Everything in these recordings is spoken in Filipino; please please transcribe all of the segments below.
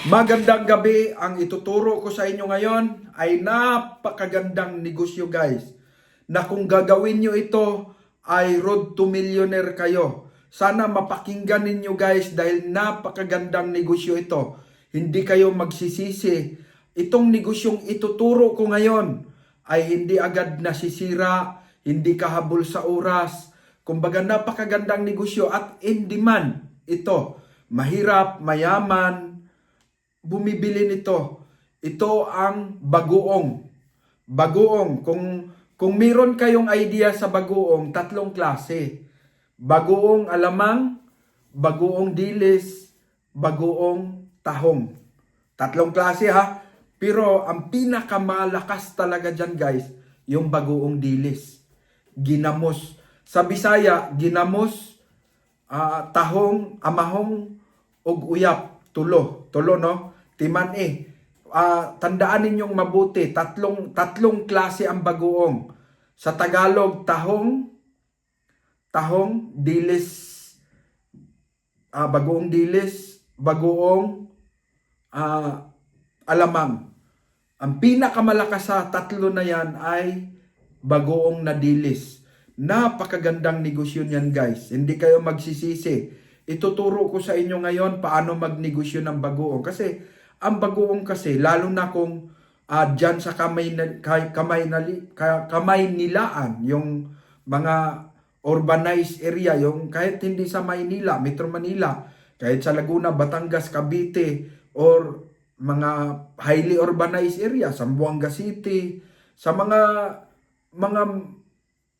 Magandang gabi. Ang ituturo ko sa inyo ngayon ay napakagandang negosyo guys. Na kung gagawin nyo ito ay road to millionaire kayo. Sana mapakinggan ninyo guys dahil napakagandang negosyo ito. Hindi kayo magsisisi. Itong negosyong ituturo ko ngayon ay hindi agad nasisira, hindi kahabol sa oras. Kumbaga napakagandang negosyo at in demand ito. Mahirap, mayaman, bumibili nito. Ito ang bagoong. Bagoong. Kung meron kayong idea sa bagoong, tatlong klase. Bagoong alamang, bagoong dilis, bagoong tahong. Tatlong klase ha. Pero ang pinakamalakas talaga dyan guys, yung bagoong dilis. Ginamos. Sa Bisaya, ginamos, tahong, amahong, ug uyap. Tulo no? Timan tandaan ninyong mabuti, tatlong klase ang bagoong. Sa Tagalog, tahong, dilis, bagoong dilis, bagoong alamang. Ang pinakamalakas sa tatlo na yan ay bagoong na dilis. Napakagandang negosyo niyan guys. Hindi kayo magsisisi. Ituturo ko sa inyo ngayon paano magnegosyo ng bagoong. Kasi ang bagoong kasi, lalo na kung dyan sa kamay nilaan, yung mga urbanized area, yung kahit hindi sa Maynila, Metro Manila, kahit sa Laguna, Batangas, Cavite, or mga highly urbanized area, Zamboanga City, sa mga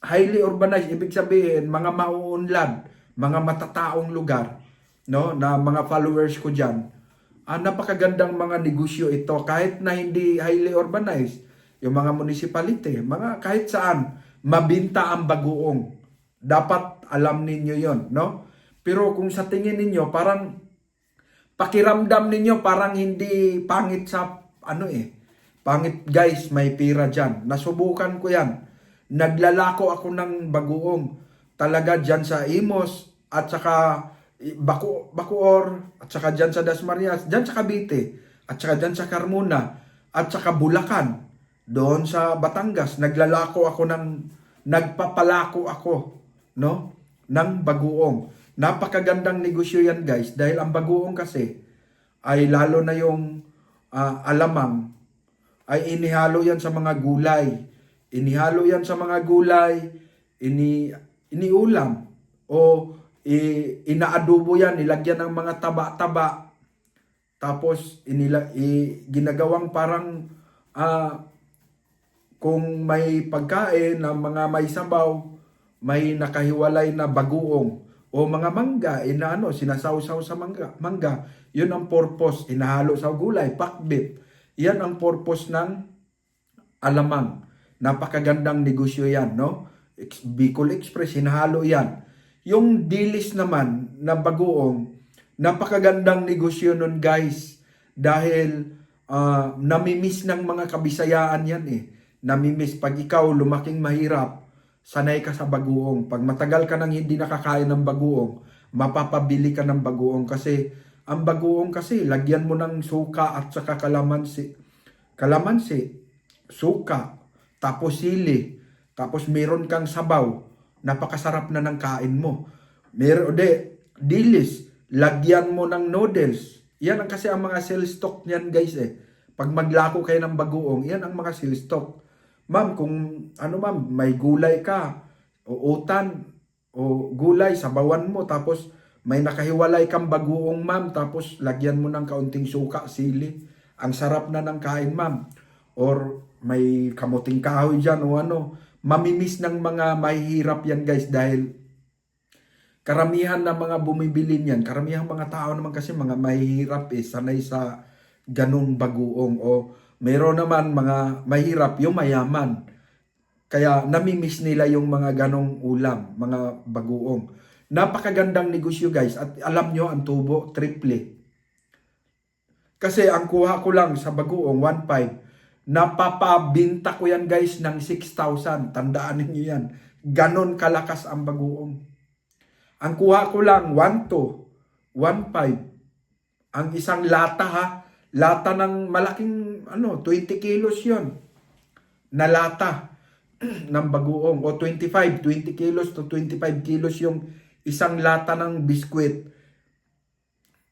highly urbanized, ibig sabihin, mga mauunlad, mga matataong lugar, no, na mga followers ko diyan. Napakagandang mga negosyo ito kahit na hindi highly urbanized, yung mga municipality, mga kahit saan mabinta ang bagoong. Dapat alam ninyo 'yon, no? Pero kung sa tingin ninyo parang pakiramdam ninyo parang hindi pangit sa pangit guys, may pira diyan. Nasubukan ko 'yan. Naglalako ako ng bagoong talaga dyan sa Imos at saka Bacoor at saka dyan sa Dasmariñas, dyan sa Cavite at saka dyan sa Carmona at saka Bulacan, doon sa Batangas. Nagpapalako ako, no, ng bagoong. Napakagandang negosyo yan guys dahil ang bagoong kasi ay lalo na yung alamang ay inihalo yan sa mga gulay. Inihalo yan sa mga gulay, iniulam o inaadobo yan, nilagyan ng mga taba-taba. Tapos ginagawang parang kung may pagkain ng mga may sabaw, may nakahiwalay na bagoong o mga mangga, sinasawsaw sa mangga. Yun ang purpose, inahalo sa gulay, pakbit. Yan ang purpose ng alamang. Napakagandang negosyo yan, no? Bicol Express, hinahalo yan. Yung dilis naman na bagoong, napakagandang negosyo nun guys. Dahil namimiss ng mga kabisayaan yan Namimiss. Pag ikaw lumaking mahirap, sanay ka sa bagoong. Pag matagal ka nang hindi nakakain ng bagoong, mapapabili ka ng bagoong. Kasi ang bagoong kasi, lagyan mo ng suka at saka kalamansi, suka, tapos sili, tapos meron kang sabaw, napakasarap na ng kain mo. Dilis, lagyan mo ng noodles. Yan ang kasi ang mga sell stock niyan guys Pag maglako kayo ng bagoong, yan ang mga sell stock. Ma'am, kung may gulay ka, o utan, o gulay, sabawan mo, tapos may nakahiwalay kang bagoong ma'am, tapos lagyan mo ng kaunting suka, sili. Ang sarap na ng kain ma'am. Or may kamuting kahoy dyan o mamimiss ng mga mahihirap yan guys dahil karamihan ng mga bumibili niyan, karamihan mga tao naman kasi mga mahihirap sanay sa ganung bagoong o meron naman mga mahirap yung mayaman. Kaya namimiss nila yung mga ganong ulam, mga bagoong. Napakagandang negosyo guys at alam nyo ang tubo, triple. Kasi ang kuha ko lang sa bagoong, 1.5. Napapabinta ko yan guys ng 6,000. Tandaan niyo yan. Ganon kalakas ang bagoong. Ang kuha ko lang 1.2, 1.5. Ang isang lata Lata ng malaking 20 kilos yon na lata ng bagoong, o 20 kilos to 25 kilos yung isang lata ng biskwit.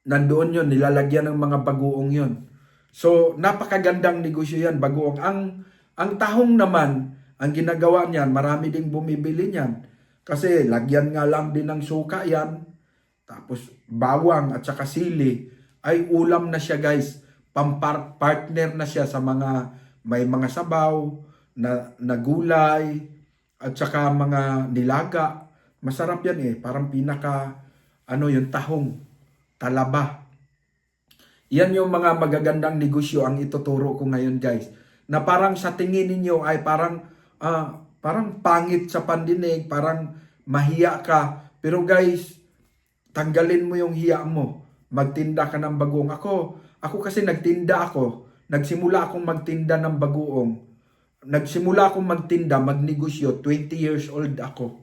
Nandoon yon, nilalagyan ng mga bagoong yon. So, napakagandang negosyo yan, bagoong. Ang tahong naman, ang ginagawa niyan, marami ding bumibili niyan. Kasi lagyan nga lang din ng suka yan, tapos bawang at saka sili, ay ulam na siya guys. Partner na siya sa mga, may mga sabaw, na gulay, at saka mga nilaga. Masarap yan eh, parang yung tahong, talaba. Yan yung mga magagandang negosyo ang ituturo ko ngayon guys. Na parang sa tingin ninyo ay parang pangit sa pandinig, parang mahiya ka. Pero guys, tanggalin mo yung hiya mo. Magtinda ka ng bagoong. Ako kasi nagtinda ako. Nagsimula akong magtinda ng bagoong. Nagsimula akong magtinda, magnegosyo, 20 years old ako.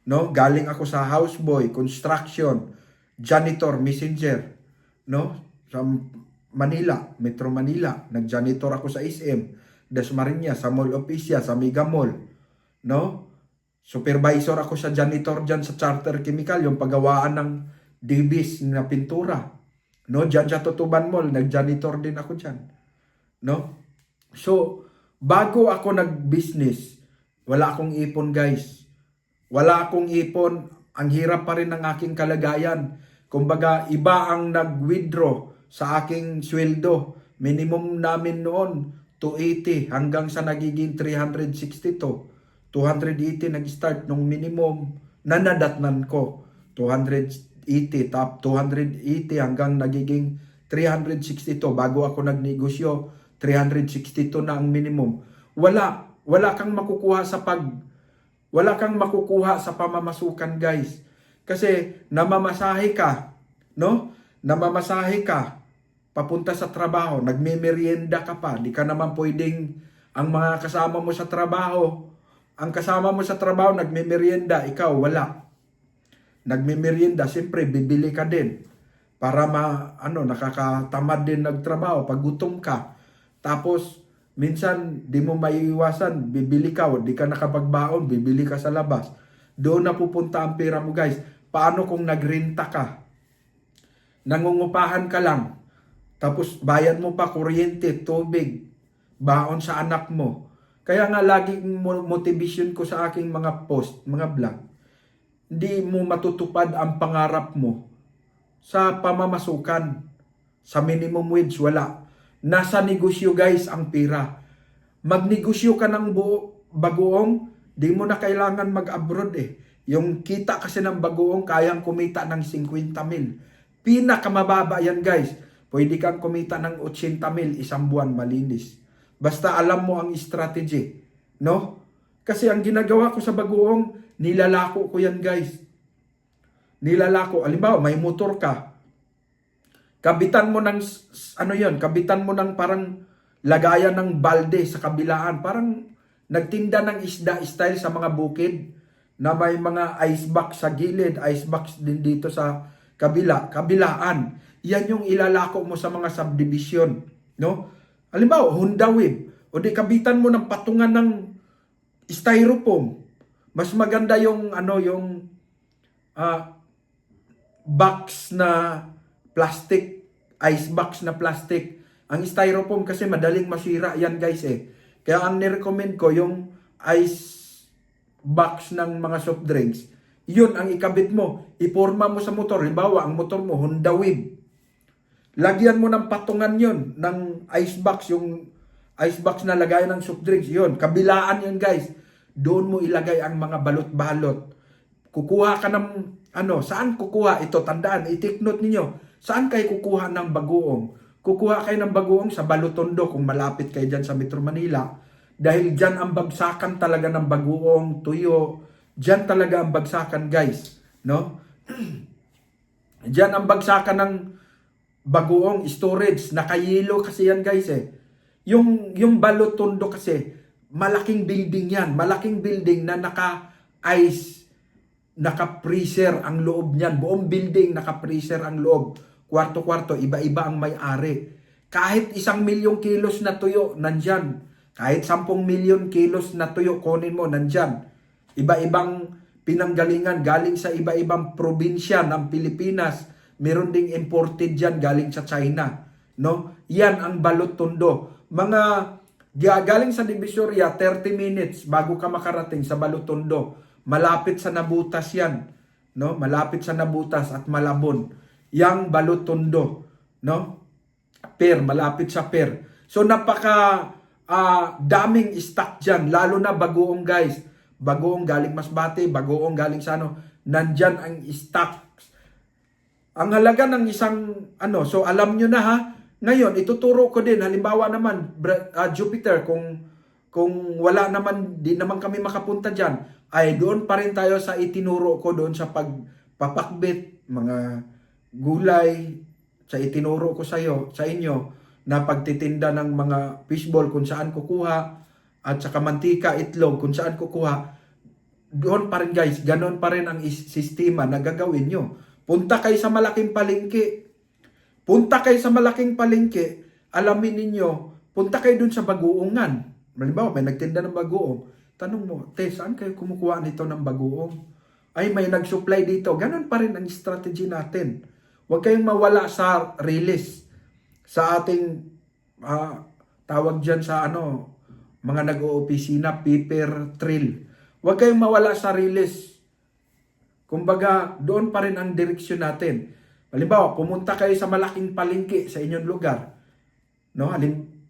No? Galing ako sa houseboy, construction, janitor, messenger, no? Sa Manila, Metro Manila, nag-janitor ako sa SM, Dasmariñas, sa Mall of Asia, sa Mega Mall, no? Supervisor ako sa janitor dyan sa Charter Chemical, yung paggawaan ng Davis na pintura, no? Dyan sa Tutuban Mall, nag-janitor din ako dyan, no? So, bago ako nag-business, wala akong ipon guys. Wala akong ipon. Ang hirap pa rin ng aking kalagayan. Kumbaga, iba ang nag-withdraw sa aking sweldo. Minimum namin noon, 280 hanggang sa nagiging 362. 280 nag-start nung minimum na nadatnan ko. 280, top 280 hanggang nagiging 362 bago ako nagnegosyo. 362 na ang minimum. Wala kang makukuha sa pamamasukan guys. Kasi namamasahe ka, no? Namamasahe ka papunta sa trabaho, nagme-merienda ka pa. Di ka naman pwedeng ang mga kasama mo sa trabaho, nagme-merienda, ikaw wala. Nagme-merienda, siyempre bibili ka din para nakakatamad din nagtrabaho pag gutom ka. Tapos minsan di mo maiiwasan, bibili ka, di ka nakapagbaon, bibili ka sa labas. Doon na pupunta ang pera mo guys. Paano kung nagrenta ka? Nangungupahan ka lang. Tapos bayad mo pa kuryente, tubig, baon sa anak mo. Kaya nga laging motivation ko sa aking mga post, mga vlog. Hindi mo matutupad ang pangarap mo sa pamamasukan. Sa minimum wage, wala. Nasa negosyo guys ang pera. Magnegosyo ka ng bagoong, di mo na kailangan mag-abroad eh. Yung kita kasi ng bagoong kayang kumita ng 50 mil. Pinakamababa yan guys. Pwede kang kumita ng 80 mil isang buwan malinis. Basta alam mo ang strategy. No? Kasi ang ginagawa ko sa bagoong, nilalako ko yan guys. Nilalako. Halimbawa, may motor ka. Kabitan mo ng, kabitan mo ng parang lagayan ng balde sa kabilaan. Parang nagtinda ng isda style sa mga bukid na may mga ice box sa gilid, ice box din dito sa kabilaan. Yan yung ilalako mo sa mga subdivision, no? Halimbawa, Honda Wave, o di kabitan mo ng patungan ng styrofoam. Mas maganda yung box na plastic, ice box na plastic. Ang styrofoam kasi madaling masira yan guys eh. Kaya ang nirecommend ko yung ice box ng mga soft drinks. Yun ang ikabit mo. Iporma mo sa motor. Halimbawa, ang motor mo, Honda Wave. Lagyan mo ng patungan yun, ng ice box, yung ice box na lagay ng soft drinks. Yun, kabilaan yun guys. Doon mo ilagay ang mga balot-balot. Kukuha ka ng, saan kukuha? Ito, tandaan, i-take note ninyo. Saan kayo kukuha ng bagoong? Kukuha kayo ng bagoong sa Balutondo kung malapit kayo dyan sa Metro Manila. Dahil dyan ang bagsakan talaga ng bagoong, tuyo. Dyan talaga ang bagsakan guys. No? Dyan ang bagsakan ng bagoong storage. Nakayelo kasi yan guys eh. Yung Balutondo kasi, malaking building yan. Malaking building na naka-ice, naka-freezer ang loob niyan. Buong building naka-freezer ang loob. Kwarto-kwarto, iba-iba ang may-ari. Kahit 1,000,000 kilos na tuyo, nandyan. Kahit 10,000,000 kilos na tuyo, kunin mo, nandyan. Iba-ibang pinanggalingan, galing sa iba-ibang probinsya ng Pilipinas. Meron ding imported dyan, galing sa China. No? Yan ang balot tondo. Mga galing sa Divisoria, 30 minutes bago ka makarating sa balot tondo. Malapit sa Nabutas yan. No? Malapit sa Nabutas at Malabon. Yang balot tondo. No? Per, malapit sa Per. So napaka daming stock dyan, lalo na bagoong guys. Bagoong galing Masbate, bagoong galing sa nandyan ang stock. Ang halaga ng isang so alam nyo na ha. Ngayon, ituturo ko din, halimbawa naman, Jupiter, kung wala naman, di naman kami makapunta dyan, ay doon pa rin tayo sa itinuro ko doon sa pagpapakbit, mga gulay, sa itinuro ko sa inyo, na pagtitinda ng mga fishball kung saan kukuha, at saka mantika, itlog kung saan kukuha. Doon pa rin guys, ganon pa rin ang sistema na gagawin nyo. Punta kayo sa malaking palengke. Punta kayo sa malaking palengke, alamin ninyo, punta kayo dun sa bagoongan. Halimbawa, may nagtinda ng bagoong. Tanong mo, te, saan kayo kumukuha nito ng bagoong? Ay, may nag-supply dito. Ganon pa rin ang strategy natin. Huwag kayong mawala sa release. Sa ating tawag dyan sa mga nag-oopisina, paper trail. Huwag kayong mawala sa release. Kumbaga, doon pa rin ang direksyon natin. Halimbawa, pumunta kayo sa malaking palengke sa inyong lugar. No?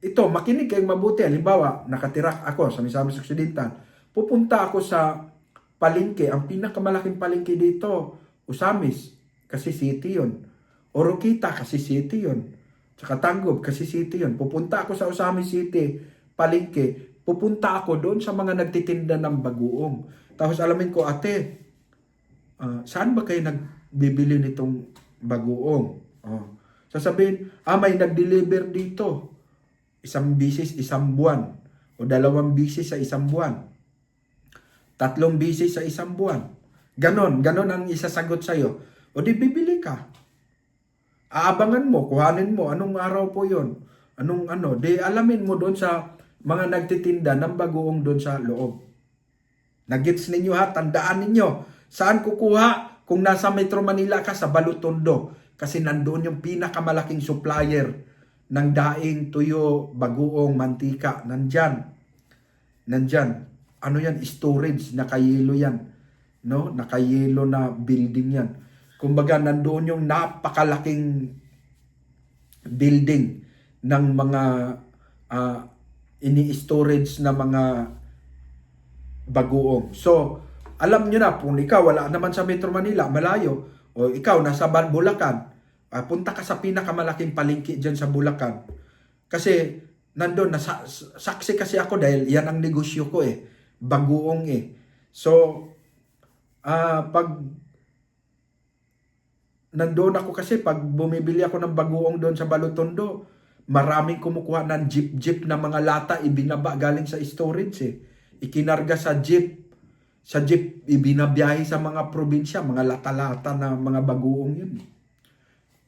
Ito, makinig kayong mabuti. Halimbawa, nakatira ako sa Misamis Occidental. Pupunta ako sa palengke. Ang pinakamalaking palengke dito, Usamis, kasi city yun. Oroquita, kasi city yun. Tsaka Tanggob, kasi city yun. Pupunta ako sa Usamis City, palengke. Pupunta ako doon sa mga nagtitinda ng bagoong. Tapos alamin ko, ate, saan ba kayo nagbibili nitong bagoong? Sasabihin, may nag-deliver dito. Isang bisis, isang buwan. O 2 bisis sa isang buwan. 3 bisis sa isang buwan. Ganon ang isasagot sa'yo. O di bibili ka. Aabangan mo, kuhanin mo, anong araw po yon, di alamin mo doon sa mga nagtitinda ng bagoong doon sa loob. Nagets ninyo ha, tandaan ninyo, saan kukuha kung nasa Metro Manila ka? Sa Balot Tondo. Kasi nandoon yung pinakamalaking supplier ng daing, tuyo, bagoong, mantika. Nandyan. Ano yan? Storage, nakayelo yan. No? Nakayelo na building yan. Kumbaga, nandoon yung napakalaking building ng mga ini-storage na mga bagoong. So, alam nyo na, kung ikaw wala naman sa Metro Manila, malayo, o ikaw nasa Bulacan, punta ka sa pinakamalaking palengke dyan sa Bulacan. Kasi, nandoon, saksi kasi ako dahil yan ang negosyo ko bagoong So, pag nandoon ako kasi pag bumibili ako ng bagoong doon sa Balot Tondo, maraming kumukuha ng jeep na mga lata, ibinaba galing sa storage Ikinarga sa jeep. Sa jeep, ibinabiyahe sa mga probinsya, mga lata-lata na mga bagoong yun.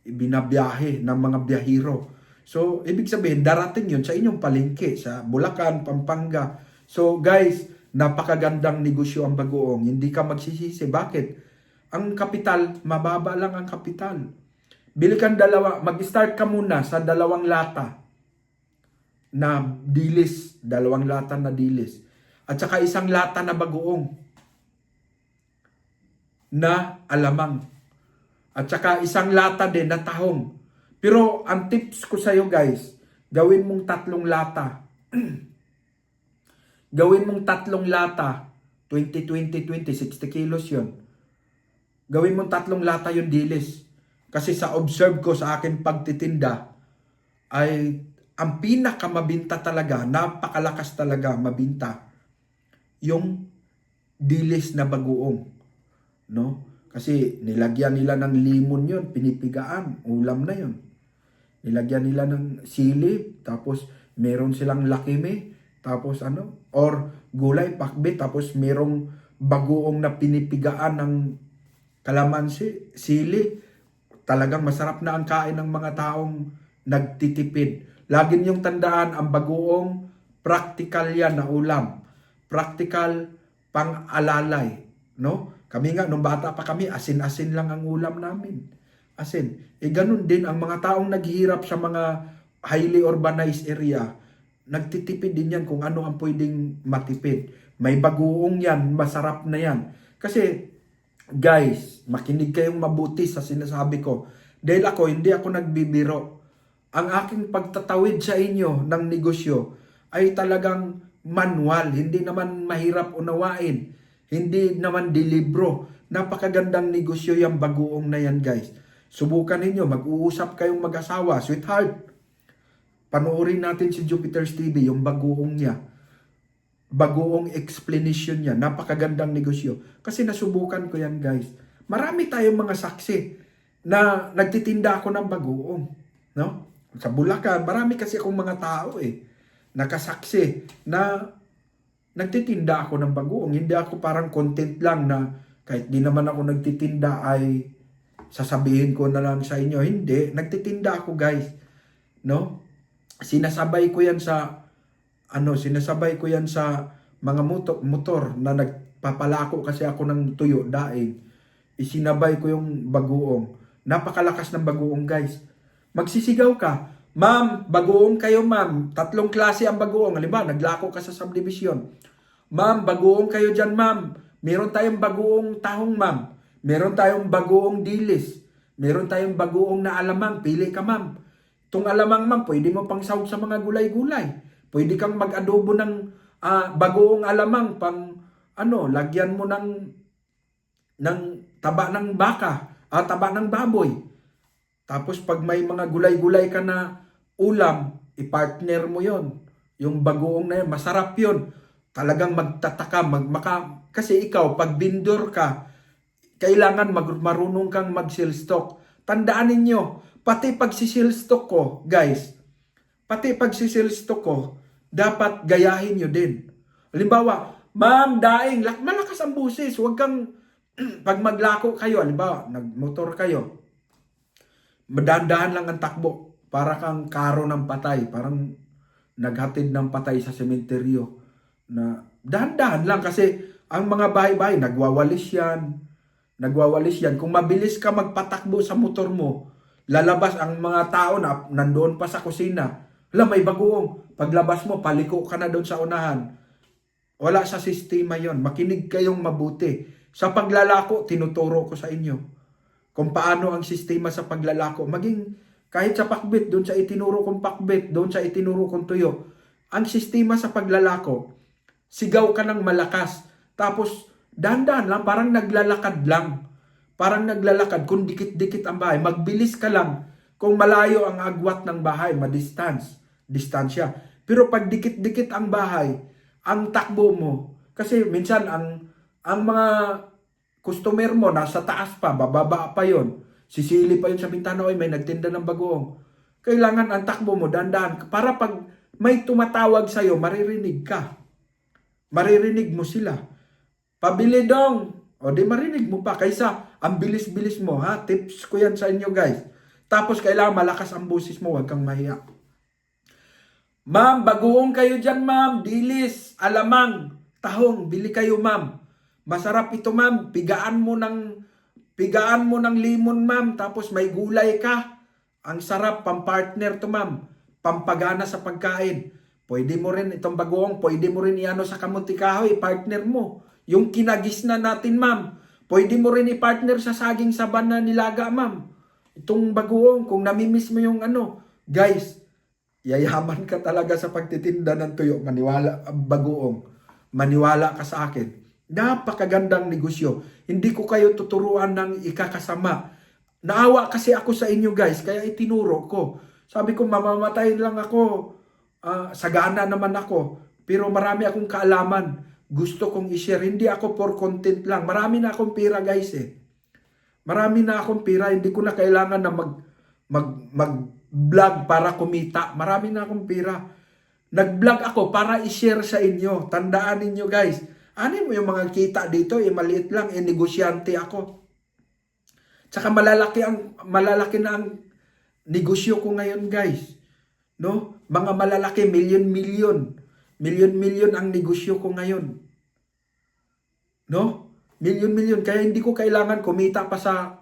Ibinabiyahe ng mga biyahero. So, ibig sabihin, darating yun sa inyong palengke, sa Bulacan, Pampanga. So, guys, napakagandang negosyo ang bagoong. Hindi ka magsisisi. Bakit? Ang kapital, mababa lang ang kapital. Bili kang mag-start ka muna sa 2 lata na dilis. 2 lata na dilis. At saka 1 lata na bagoong na alamang. At saka 1 lata din na tahong. Pero ang tips ko sa iyo guys, gawin mong 3 lata. Gawin mong 3 lata. 20, 60 kilos yun. Gawin mong 3 lata yung dilis. Kasi sa observe ko sa akin pagtitinda, ay ang pinakamabinta talaga, napakalakas talaga mabinta, yung dilis na bagoong. No? Kasi nilagyan nila ng limon yun, pinipigaan, ulam na yun. Nilagyan nila ng sili, tapos meron silang lakime, tapos or gulay, pakbit, tapos merong bagoong na pinipigaan ng kalamansi, sili. Talagang masarap na ang kain ng mga taong nagtitipid. Lagi niyong tandaan, ang bagoong practical yan na ulam. Practical pang-alalay. No? Kami nga, nung bata pa kami, asin-asin lang ang ulam namin. Asin. Ganun din ang mga taong naghihirap sa mga highly urbanized area, nagtitipid din yan kung ano ang pwedeng matipid. May bagoong yan, masarap na yan. Kasi, guys, makinig kayong mabuti sa sinasabi ko. Dahil ako, hindi ako nagbibiro. Ang aking pagtatawid sa inyo ng negosyo ay talagang manual. Hindi naman mahirap unawain. Hindi naman dilibro. Napakagandang negosyo yung bagoong na yan, guys. Subukan ninyo, mag-uusap kayong mag-asawa. Sweetheart, panoorin natin si Jupiter's TV, yung bagoong niya. Bagoong explanation niya. Napakagandang negosyo. Kasi nasubukan ko yan, guys. Marami tayong mga saksi na nagtitinda ako ng bagoong. No? Sa Bulacan, marami kasi akong mga tao nakasaksi na nagtitinda ako ng bagoong. Hindi ako parang content lang na kahit di naman ako nagtitinda ay sasabihin ko na lang sa inyo. Hindi, nagtitinda ako, guys. No? Sinasabay ko yan sa mga motor na nagpapalako kasi ako ng tuyo, daing. Isinabay ko yung bagoong. Napakalakas ng bagoong, guys. Magsisigaw ka, ma'am, bagoong kayo, ma'am. 3 klase ang bagoong. Halimbawa, naglako ka sa subdivision. Ma'am, bagoong kayo dyan, ma'am. Meron tayong bagoong tahong, ma'am. Meron tayong bagoong dilis. Meron tayong bagoong na alamang. Pili ka, ma'am. Itong alamang, ma'am, pwede mo pang sahog sa mga gulay-gulay. Pwede kang mag-adobo ng bagoong alamang pang lagyan mo ng taba ng baka, taba ng baboy. Tapos pag may mga gulay-gulay ka na ulam, i-partner mo yon. Yung bagoong na yun, masarap yun. Talagang magtataka, kasi ikaw, pag vendor ka, kailangan marunong kang mag-sell stock. Tandaan ninyo, pati pag-sell stock ko, guys, dapat gayahin nyo din. Halimbawa, ma'am, daing, malakas ang busis, huwag kang, pag maglako kayo, halimbawa, nagmotor kayo, dahan-dahan lang ang takbo, para kang karo ng patay, parang naghatid ng patay sa sementeryo, na dahan-dahan lang kasi ang mga bahay-bahay, nagwawalis yan. Kung mabilis ka magpatakbo sa motor mo, lalabas ang mga tao na nandoon pa sa kusina. May bagoong. Paglabas mo, paliko ka na doon sa unahan. Wala sa sistema yon. Makinig kayong mabuti. Sa paglalako, tinuturo ko sa inyo kung paano ang sistema sa paglalako. Maging kahit sa pakbit, doon sa itinuro kong pakbit, doon sa itinuro kong tuyo. Ang sistema sa paglalako, sigaw ka ng malakas. Tapos, dahan-dahan lang, parang naglalakad lang. Kung dikit-dikit ang bahay, magbilis ka lang. Kung malayo ang agwat ng bahay, distansya. Pero pag dikit-dikit ang bahay, ang takbo mo, kasi minsan ang mga customer mo nasa taas pa, bababa pa yon. Sisili pa yun sa bintana, may nagtinda ng bagoong. Kailangan ang takbo mo, dahan-dahan, para pag may tumatawag sa'yo, maririnig ka. Maririnig mo sila. Pabili dong. O di marinig mo pa. Kaysa ang bilis-bilis mo. Tips ko yan sa inyo, guys. Tapos kailangan malakas ang busis mo. Huwag kang mahiya. Ma'am, bagoong kayo dyan, ma'am. Dilis, alamang, tahong. Bili kayo, ma'am. Masarap ito, ma'am. Pigaan mo ng limon, ma'am. Tapos may gulay ka. Ang sarap, pampartner to, ma'am. Pampagana sa pagkain. Pwede mo rin itong bagoong, pwede mo rin iano sa kamuti kahoy, partner mo. Yung kinagisna natin, ma'am, pwede mo rin i-partner sa saging saban na nilaga, ma'am. Itong bagoong, kung namimiss mo yung guys, yayaman ka talaga sa pagtitinda ng tuyo. Bagoong. Maniwala ka sa akin. Napakagandang negosyo. Hindi ko kayo tuturuan ng ikakasama. Naawa kasi ako sa inyo, guys, kaya itinuro ko. Sabi ko, mamamatay lang ako. Sagana naman ako. Pero marami akong kaalaman. Gusto kong i-share. Hindi ako for content lang. Marami na akong pira, guys Marami na akong pira. Hindi ko na kailangan na mag-vlog para kumita. Marami na akong pira. Nag-vlog ako para i-share sa inyo. Tandaan ninyo, guys. Ano mo yung mga kita dito? Maliit lang. Negosyante ako. Tsaka malalaki na ang negosyo ko ngayon, guys. No? Mga malalaki, million ang negosyo ko ngayon. No? Million. Kaya hindi ko kailangan kumita pa sa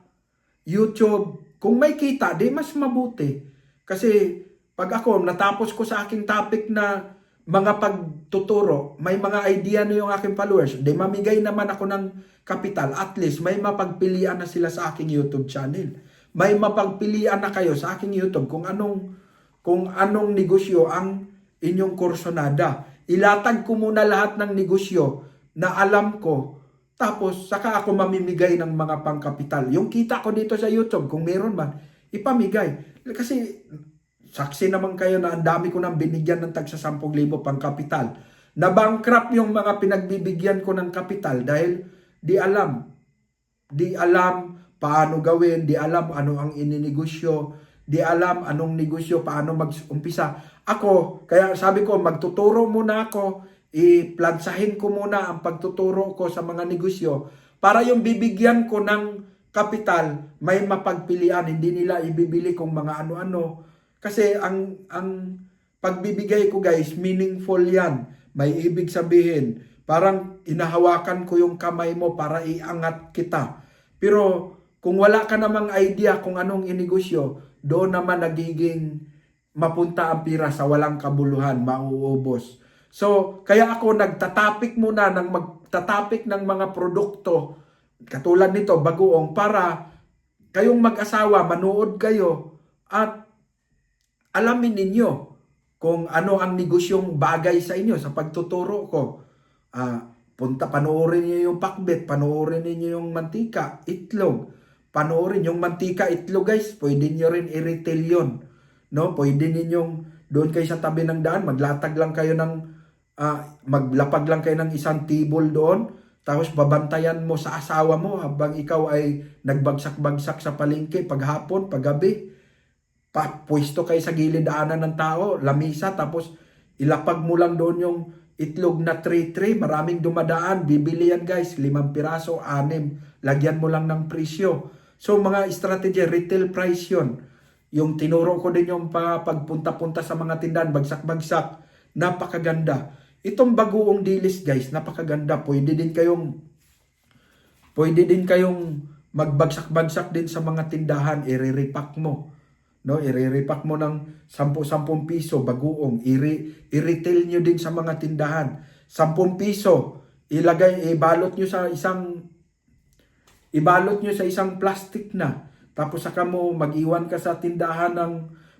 YouTube. Kung may kita, di mas mabuti. Kasi pag ako, natapos ko sa aking topic na mga pagtuturo, may mga idea na yung aking followers, di mamigay naman ako ng kapital. At least may mapagpilian na sila sa aking YouTube channel. May mapagpilian na kayo sa aking YouTube kung anong negosyo ang inyong kursonada. Ilatag ko muna lahat ng negosyo na alam ko, tapos saka ako mamimigay ng mga pangkapital. Yung kita ko dito sa YouTube, kung meron man, ipamigay. Kasi saksi naman kayo na ang dami ko nang binigyan ng tagsa 10,000 pangkapital. Na-bankrupt yung mga pinagbibigyan ko ng kapital dahil di alam paano gawin, di alam ano ang ininegosyo, di alam anong negosyo, paano mag-umpisa. Ako, kaya sabi ko, magtuturo muna ako, i-plansahin ko muna ang pagtuturo ko sa mga negosyo para yung bibigyan ko ng kapital, may mapagpilian, hindi nila ibibili kung mga ano-ano. Kasi ang pagbibigay ko, guys, meaningful yan. May ibig sabihin, parang inahawakan ko yung kamay mo para iangat kita. Pero kung wala ka namang idea kung anong inegosyo, doon naman nagiging mapunta ang pira sa walang kabuluhan, mauubos. So, kaya ako magtatapik ng mga produkto katulad nito, bagoong, para kayong mag-asawa, manood kayo at alamin ninyo kung ano ang negosyong bagay sa inyo sa pagtuturo ko. Panoorin niyo yung pakbet, panoorin niyo yung mantika, itlog. Panoorin yung mantika, itlog, guys, pwede niyo rin i-retail yun. No? Pwede ninyong doon kayo sa tabi ng daan, maglapag lang kayo ng isang table doon, tapos babantayan mo sa asawa mo habang ikaw ay nagbagsak-bagsak sa palengke paghapon, paggabi. Pwesto kayo sa gilid daanan ng tao, lamisa, tapos ilapag mo lang doon yung itlog na tray, maraming dumadaan, bibili yan, guys, 5 piraso, 6, lagyan mo lang ng presyo. So mga strategy, retail price yun. Yung tinuro ko din yung pagpunta-punta sa mga tindahan, bagsak-bagsak, napakaganda. Itong bagoong dilis, guys, napakaganda. Pwede din kayong magbagsak-bagsak din sa mga tindahan, i-repack mo. No, i-repack mo ng 10 piso bagoong, i-retail nyo din sa mga tindahan. 10 piso, ibalot nyo sa isang plastic na. Tapos saka mo mag-iwan ka sa tindahan ng,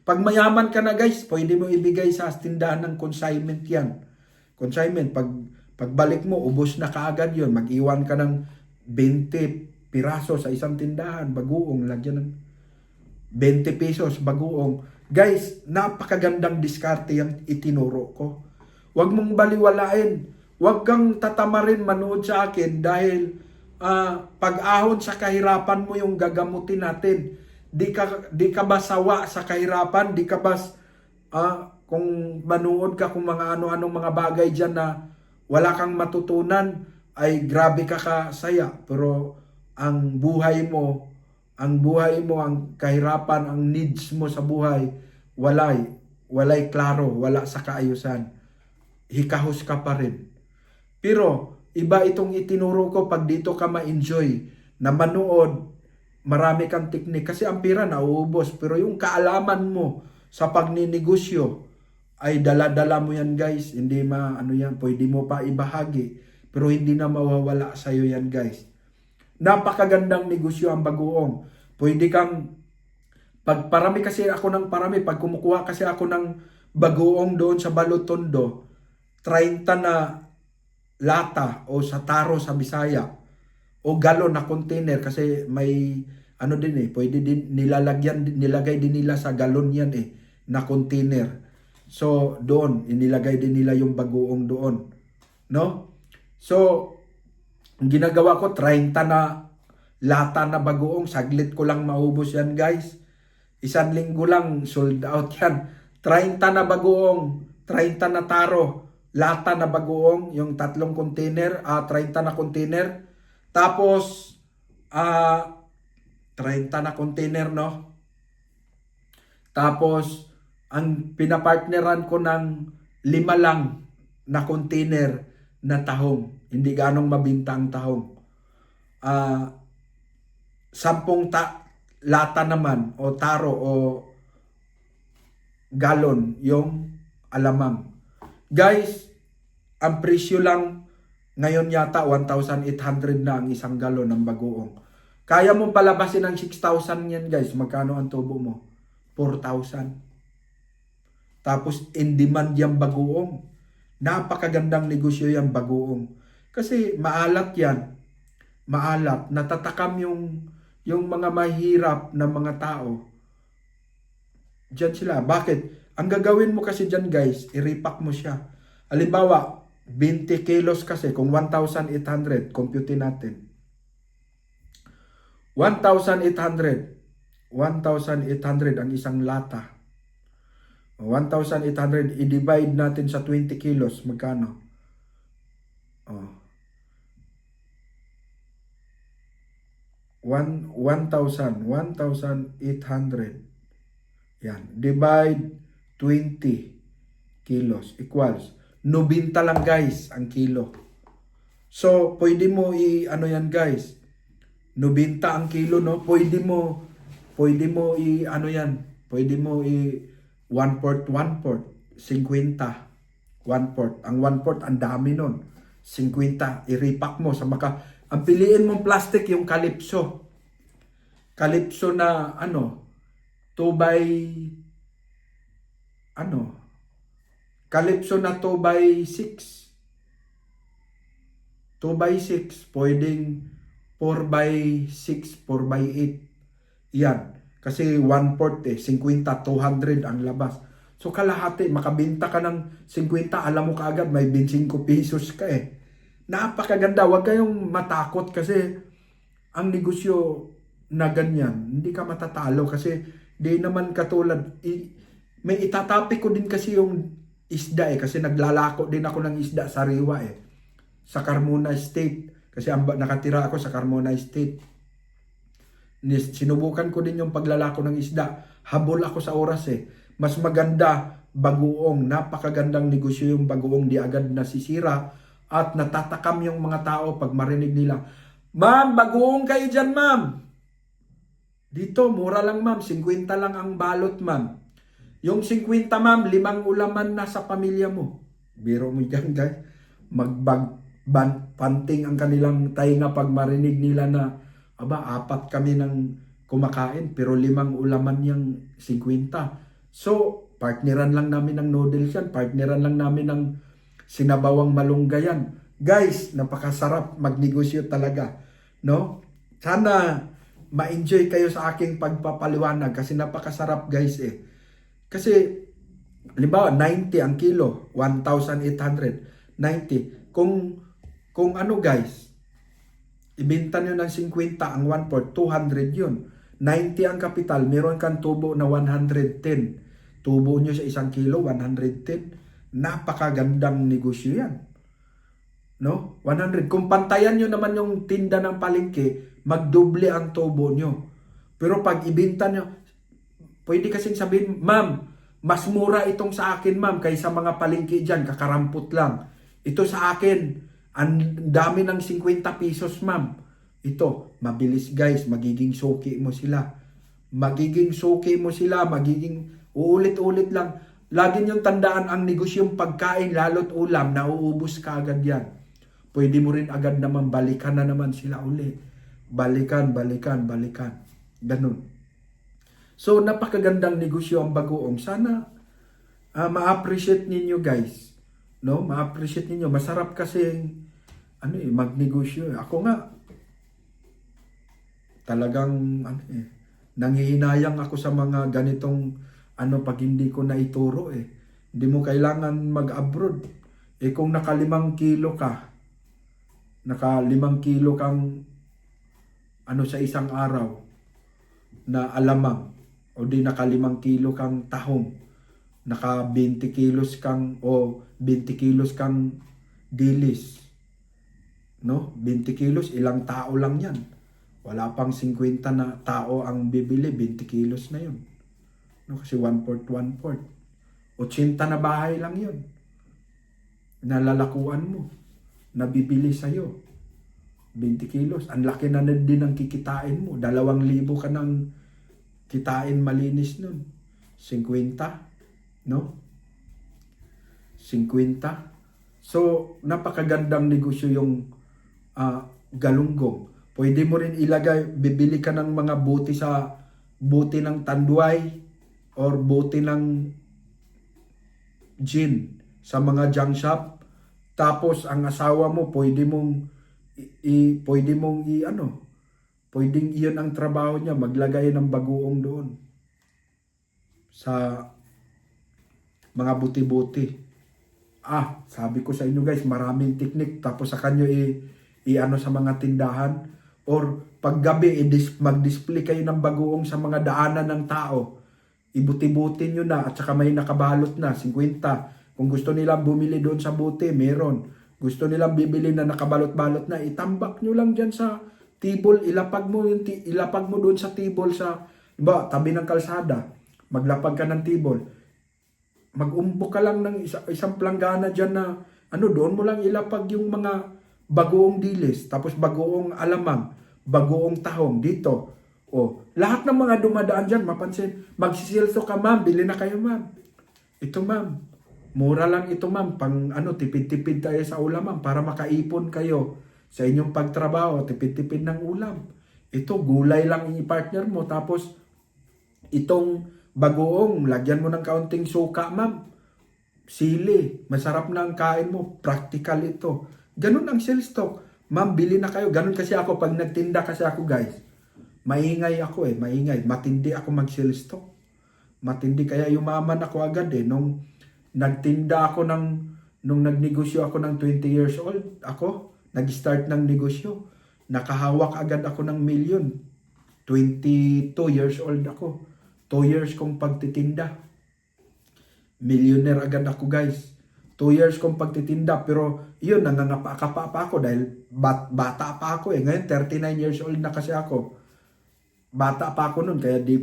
pag mayaman ka na, guys, pwede mo ibigay sa tindahan ng consignment yan. Consignment, pagbalik mo, ubos na kaagad yun. Mag-iwan ka ng 20 piraso sa isang tindahan, bagoong, lagyan ng 20 pesos, bagoong. Guys, napakagandang diskarte yung itinuro ko. Huwag mong baliwalain. Huwag kang tatamarin manood sa akin dahil pag-ahon sa kahirapan mo yung gagamutin natin. Di ka ba sawa sa kahirapan? Di ka ba kung manood ka kung mga ano-anong mga bagay dyan na wala kang matutunan, ay grabe ka kasaya. Pero ang buhay mo, ang kahirapan, ang needs mo sa buhay, walay klaro, wala sa kaayusan. Hikahos ka pa rin. Pero iba itong itinuro ko pag dito ka ma-enjoy, na manood, marami kang teknik. Kasi ang pira nauubos, pero yung kaalaman mo sa pagninegosyo, ay dala-dala mo yan, guys. Hindi pwede mo pa ibahagi, pero hindi na mawawala sa'yo yan, guys. Napakagandang negosyo ang bagoong. Pwede kang, pag kumukuha kasi ako ng bagoong doon sa Balotondo, 30 na lata o sa taro sa Bisaya, o galon na container, kasi may pwede din nilagay din nila sa galon yan na container. So doon, inilagay din nila yung bagoong doon. No? So, ang ginagawa ko, 30 na lata na bagoong, saglit ko lang maubos yan, guys. Isang linggo lang, sold out yan. 30 na bagoong, 30 na taro, lata na bagoong, yung 3 container, 30 na container. Tapos, 30 na container, no? Tapos, ang pinapartneran ko ng 5 lang na container na tahong. Hindi ganong mabinta ang tahong. 10 lata naman o taro o galon yung alamang. Guys, ang presyo lang ngayon yata 1,800 na ang isang galon ng bagoong. Kaya mong palabasin ng 6,000 yan guys. Magkano ang tubo mo? 4,000. Tapos in demand yung bagoong. Napakagandang negosyo yung bagoong. Kasi maalat yan. Maalat. Natatakam yung mga mahirap na mga tao. Diyan sila. Bakit? Ang gagawin mo kasi dyan guys, i-repack mo siya. Halimbawa, 20 kilos kasi, kung 1,800, compute natin. 1,800 ang isang lata. 1,800 i-divide natin sa 20 kilos, magkano? 1,800. Yan, divide 20 kilos equals 90 lang guys ang kilo. So, pwede mo ano yan guys, 90 ang kilo, no? Pwede mo ano yan, pwede mo 1/4, 50, 1/4. Ang 1/4, ang dami nun. 50, i-repack mo sa ang piliin mong plastic yung Calypso. Calypso na 2 by Calypso na 2 by 6. 2 by 6, pwedeng 4 by 6, 4 by 8. Yan. Kasi 1/4 50, 200 ang labas. So kalahati, makabenta ka ng 50, alam mo kaagad may 25 pesos ka eh. Napakaganda, huwag kayong matakot kasi ang negosyo na ganyan, hindi ka matatalo kasi di naman katulad, may itatapik ko din kasi yung isda kasi naglalako din ako ng isda sa Riwa sa Carmona State, kasi nakatira ako sa Carmona State. Sinubukan ko din yung paglalako ng isda, habol ako sa oras mas maganda bagoong, napakagandang negosyo yung bagoong, di agad nasisira at natatakam yung mga tao pag marinig nila, "Ma'am, bagoong kayo dyan ma'am." Dito, mura lang ma'am, 50 lang ang balot ma'am. Yung 50 ma'am, 5 ulaman na sa pamilya mo. Biro mo dyan guys, panting ang kanilang tainga pag marinig nila na, 4 kami ng kumakain pero 5 ulaman yung 50. So, partneran lang namin ng noodles yan, partneran lang namin ng sinabawang malunggayan. Guys, napakasarap magnegosyo talaga, no? Sana ma-enjoy kayo sa aking pagpapaliwanag kasi napakasarap guys Kasi, halimbawa, 90 ang kilo, 1,800, 90. Kung guys, ibenta nyo ng 50 ang 1/4, 200 yun. 90 ang kapital, meron kang tubo na 110. Tubo nyo sa 1 kilo, 110. Napakagandang negosyo yan. No? 100. Kung pantayan nyo naman yung tinda ng palengke, magdoble ang tubo nyo. Pero pag ibenta nyo, pwede kasing sabihin, "Ma'am, mas mura itong sa akin ma'am kaysa mga palengke dyan, kakarampot lang. Ito sa akin, ang dami ng 50 pesos ma'am." Ito, mabilis guys, magiging suki mo sila. Uulit-ulit lang. Lagi niyong tandaan ang negosyong pagkain, lalo't ulam, nauubos ka agad yan. Pwede mo rin agad naman balikan na naman sila uli. Balikan. Ganun. So, napakagandang negosyo ang bagoong. Sana ma-appreciate ninyo guys. No? Ma-appreciate ninyo. Masarap kasi magnegosyo. Ako nga, talagang nanghihinayang ako sa mga ganitong pag hindi ko naituro Hindi mo kailangan mag-abroad. Kung naka 5 kilo kang sa isang araw na alamang, o di naka 5 kilo kang tahong, naka 20 kilos kang dilis, no? 20 kilos, ilang tao lang yan. Wala pang 50 na tao ang bibili, 20 kilos na yun. No, kasi 1/4, 80 na bahay lang yun. Nalalakuan mo. Nabibili sa'yo. 20 kilos. Ang laki na din ang kikitain mo. 2,000 ka ng kitain malinis nun. 50. No? 50. So, napakagandang negosyo yung galunggong. Pwede mo rin ilagay, bibili ka ng mga buti ng tanduay or buti ng gin sa mga junk shop. Tapos ang asawa mo pwedeng iyon ang trabaho niya, maglagay ng bagoong doon sa mga buti-buti. Sabi ko sa inyo guys, maraming teknik. Tapos sa kanyo sa mga tindahan or paggabi mag-display kayo ng bagoong sa mga daanan ng tao. Ibuti-buti nyo na at saka may nakabalot na 50. Kung gusto nilang bumili doon sa buti, meron. Gusto nilang bibili na nakabalot-balot na, itambak nyo lang dyan sa table, ilapag mo doon sa table tabi ng kalsada. Maglapag ka ng table. Mag-umbok ka lang ng isang planggana dyan na doon mo lang ilapag yung mga bagoong dilis, tapos bagoong alamang, bagoong tahong dito. Lahat ng mga dumadaan dyan, mapansin, magsisilso ka ma'am, bili na kayo ma'am. Ito ma'am, mura lang ito ma'am, tipid-tipid tayo sa ulam ma'am, para makaipon kayo sa inyong pagtrabaho, tipid-tipid ng ulam. Ito, gulay lang i-partner mo, tapos itong bagoong, lagyan mo ng kaunting suka ma'am. Sili, masarap na ang kain mo, practical ito. Ganun ang sales talk. Ma'am, bili na kayo. Ganun kasi ako, pag nagtinda kasi ako guys, maingay ako maingay. Matindi ako mag-sales talk. Matindi, kaya yumaman ako agad Nung nagtinda ako nung nagnegosyo ako ng 20 years old, nag-start ng negosyo. Nakahawak agad ako ng milyon. 22 years old ako. 2 years kong pagtitinda. Millionaire agad ako guys. 2 years kong pagtitinda, pero yun, nangangapa pa ako dahil bata pa ako Ngayon, 39 years old na kasi ako. Bata pa ako nun, kaya di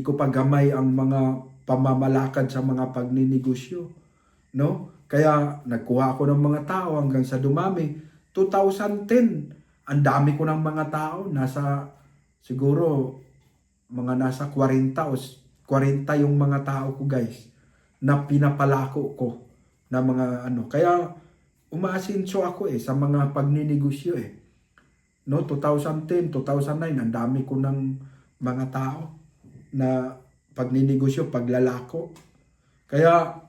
ko pa gamay ang mga pamamalakad sa mga pagninegosyo. No? Kaya, nagkuha ako ng mga tao hanggang sa dumami. 2010, ang dami ko ng mga tao. Siguro, nasa 40 o 40 yung mga tao ko guys, na pinapalako ko na mga Kaya umaasinso ako sa mga pagninegosyo No, 2010, 2009, ang dami ko ng mga tao na pagninegosyo, paglalako. Kaya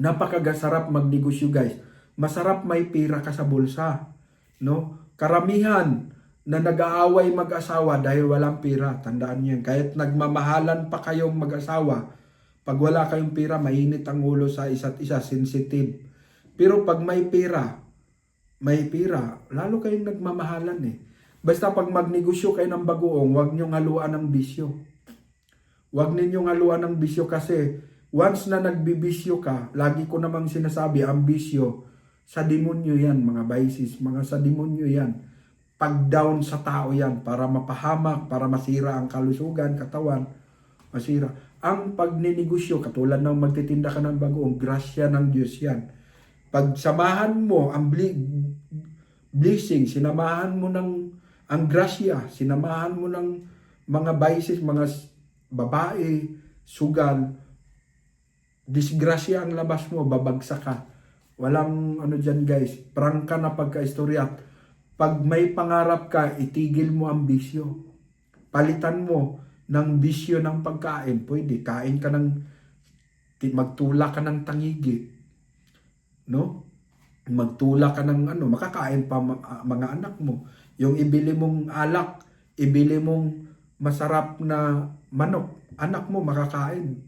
napakasarap magnegosyo guys. Masarap may pira ka sa bulsa. No? Karamihan na nag-aaway mag-asawa dahil walang pira. Tandaan niyo yan. Kahit nagmamahalan pa kayong mag-asawa, pag wala kayong pira, mainit ang ulo sa isa't isa, sensitive. Pero pag may pira, lalo kayong nagmamahalan Basta pag magnegosyo kayo ng bagoong, huwag niyong haluan ng bisyo. Huwag ninyong haluan ng bisyo kasi once na nagbibisyo ka, lagi ko namang sinasabi, ang bisyo, sa demonyo yan, mga vices, sa demonyo yan. Pag down sa tao yan, para mapahamak, para masira ang kalusugan, katawan, masira. Ang pagninegosyo, katulad ng magtitinda ka ng bagoong, grasya ng Diyos yan. Pag samahan mo ang blessing, sinamahan mo ang grasya, sinamahan mo ng mga vices, mga babae, sugal, disgrasya ang labas mo, babagsak ka. Walang dyan guys, prangka na pagka-istorya. Pag may pangarap ka, itigil mo ang bisyo. Palitan mo ng bisyo ng pagkain. Pwede, kain ka magtula ka ng tangigi. No? Magtula ka ng makakain pa mga anak mo. Yung ibili mong alak, ibili mong masarap na manok, anak mo makakain.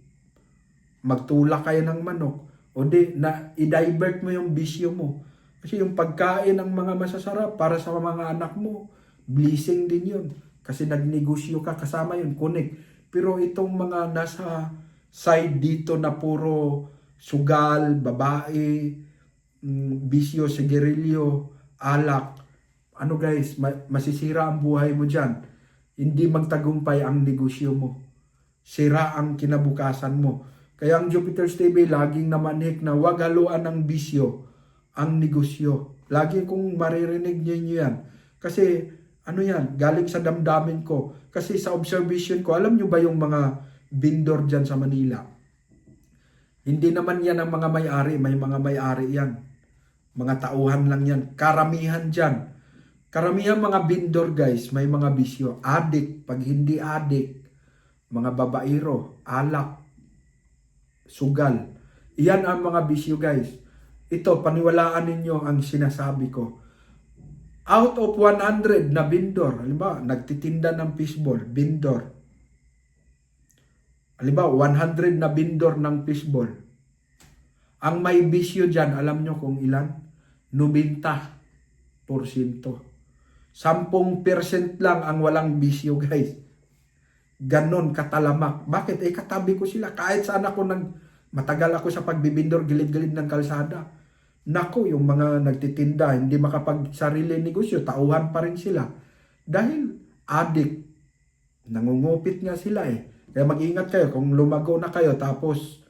Magtula kayo ng manok. O i-divert mo yung bisyo mo. Kasi yung pagkain ng mga masasarap para sa mga anak mo, blessing din yun. Kasi nagnegosyo ka, kasama yun, connect. Pero itong mga nasa side dito na puro sugal, babae, bisyo, sigarilyo, alak, guys, masisira ang buhay mo dyan. Hindi magtagumpay ang negosyo mo. sira ang kinabukasan mo. Kaya ang Jupiter's TV laging namanhik na wag haluan ng bisyo ang negosyo. Lagi kong maririnig ninyo yan. Kasi ano yan, galing sa damdamin ko. Kasi sa observation ko, alam nyo ba yung mga vendor dyan sa Manila? Hindi naman yan ang mga may-ari, may mga may-ari yan. Mga tauhan lang yan. Karamihan dyan. Karamihan mga vendor guys, may mga bisyo. Adik, pag hindi adik, mga babaero, alak, sugal. Iyan ang mga bisyo guys. Ito, paniwalaan ninyo ang sinasabi ko. Out of 100 na vendor, halimbawa, nagtitinda ng fishball, vendor. Halimbawa, 100 na vendor ng fishball. Ang may bisyo dyan, alam nyo kung ilan? 90%. 10% lang ang walang bisyo guys. Ganon katalamak. Bakit? Katabi ko sila. Kahit saan ako matagal ako sa pagbibindor, gilid-gilid ng kalsada. Nako, yung mga nagtitinda, hindi makapagsarili negosyo, tauhan pa rin sila. Dahil adik, nangungupit nga sila Kaya mag-ingat kayo kung lumago na kayo tapos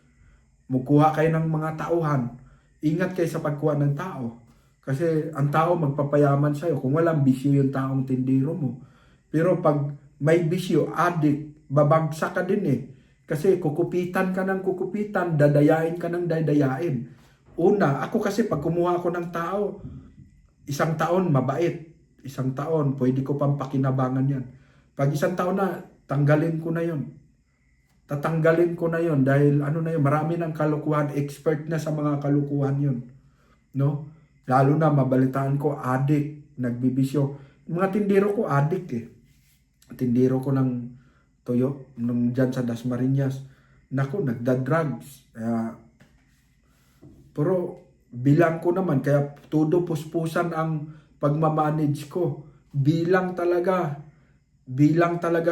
mukuha kayo ng mga tauhan. Ingat kayo sa pagkuha ng tao. Kasi ang tao magpapayaman sa'yo kung walang bisyo yung taong tindiro mo. Pero pag may bisyo, adik, babagsak ka din Kasi kukupitan ka ng kukupitan, dadayain ka ng dadayain. Una, ako kasi pag kumuha ako ng tao, 1 taon mabait. 1 taon, pwede ko pang pakinabangan yan. Pag 1 taon na, tanggalin ko na yon. Tatanggalin ko na yon dahil marami ng kalukuhan, expert na sa mga kalukuhan yon. No? Lalo na mabalitaan ko, adik, nagbibisyo. Mga tindero ko, adik Tindero ko ng toyo, nung dyan sa Dasmariñas. Naku, nagda-drugs. Pero bilang ko naman, kaya todo puspusan ang pagmamanage ko. Bilang talaga